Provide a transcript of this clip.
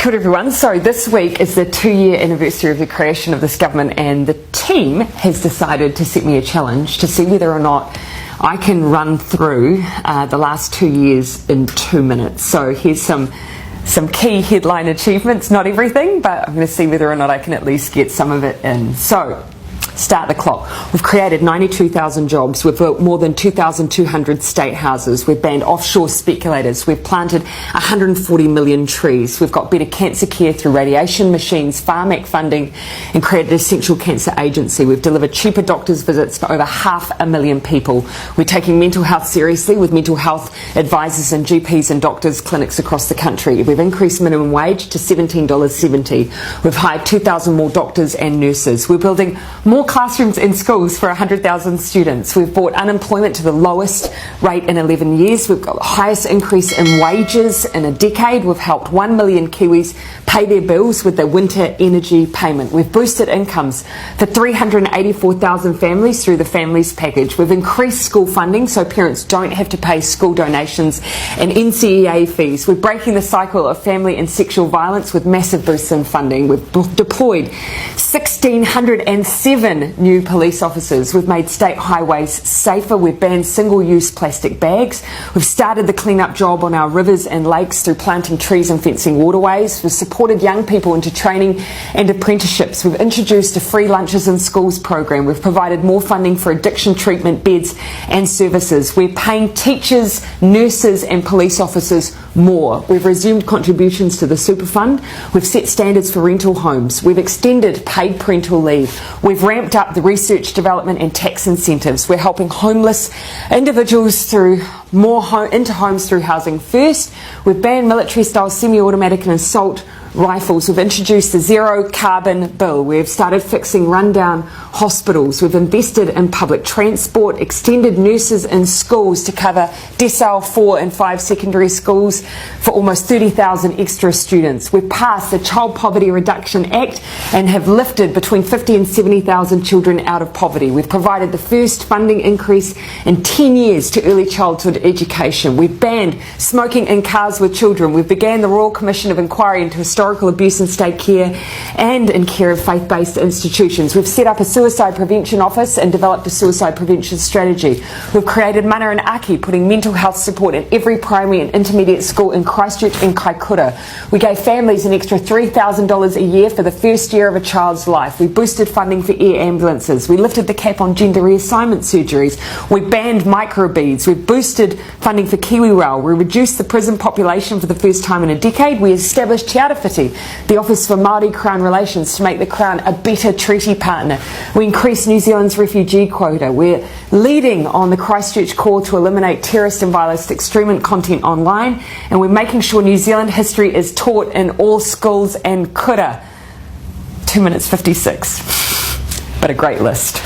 Kia ora everyone. So this week is the 2-year anniversary of the creation of this government, and the team has decided to set me a challenge to see whether or not I can run through the last 2 years in 2 minutes. So here's some key headline achievements, not everything, but I'm going to see whether or not I can at least get some of it in. So start the clock. We've created 92,000 jobs. We've built more than 2,200 state houses. We've banned offshore speculators. We've planted 140 million trees. We've got better cancer care through radiation machines, Pharmac funding, and created an essential cancer agency. We've delivered cheaper doctors' visits for over 500,000 people. We're taking mental health seriously with mental health advisors and GPs and doctors' clinics across the country. We've increased minimum wage to $17.70. We've hired 2,000 more doctors and nurses. We're building more classrooms in schools for 100,000 students. We've brought unemployment to the lowest rate in 11 years. We've got the highest increase in wages in a decade. We've helped 1 million Kiwis pay their bills with their winter energy payment. We've boosted incomes for 384,000 families through the Families Package. We've increased school funding so parents don't have to pay school donations and NCEA fees. We're breaking the cycle of family and sexual violence with massive boosts in funding. We've deployed 1,607 new police officers. We've made state highways safer. We've banned single-use plastic bags. We've started the clean-up job on our rivers and lakes through planting trees and fencing waterways. We've supported young people into training and apprenticeships. We've introduced a free lunches in schools program. We've provided more funding for addiction treatment beds and services. We're paying teachers, nurses and police officers more. We've resumed contributions to the super fund. We've set standards for rental homes. We've extended paid parental leave. We've ramped up the research, development and tax incentives. We're helping homeless individuals through into homes through Housing First. We've banned military-style semi-automatic and assault rifles. We've introduced the zero carbon bill. We've started fixing rundown hospitals. We've invested in public transport, extended nurses in schools to cover decile 4 and 5 secondary schools for almost 30,000 extra students. We've passed the Child Poverty Reduction Act and have lifted between 50 and 70,000 children out of poverty. We've provided the first funding increase in 10 years to early childhood education. We've banned smoking in cars with children. We've began the Royal Commission of Inquiry into historical abuse in state care and in care of faith-based institutions. We've set up a suicide prevention office and developed a suicide prevention strategy. We've created Mana and Aki, putting mental health support in every primary and intermediate school in Christchurch and Kaikoura. We gave families an extra $3,000 a year for the first year of a child's life. We boosted funding for air ambulances. We lifted the cap on gender reassignment surgeries. We banned microbeads. We boosted funding for KiwiRail. We reduced the prison population for the first time in a decade. We established Te Arawhiti, the Office for Māori Crown Relations, to make the Crown a better treaty partner. We increased New Zealand's refugee quota. We're leading on the Christchurch call to eliminate terrorist and violent extremist content online, and we're making sure New Zealand history is taught in all schools and kura. 2 minutes 56, but a great list.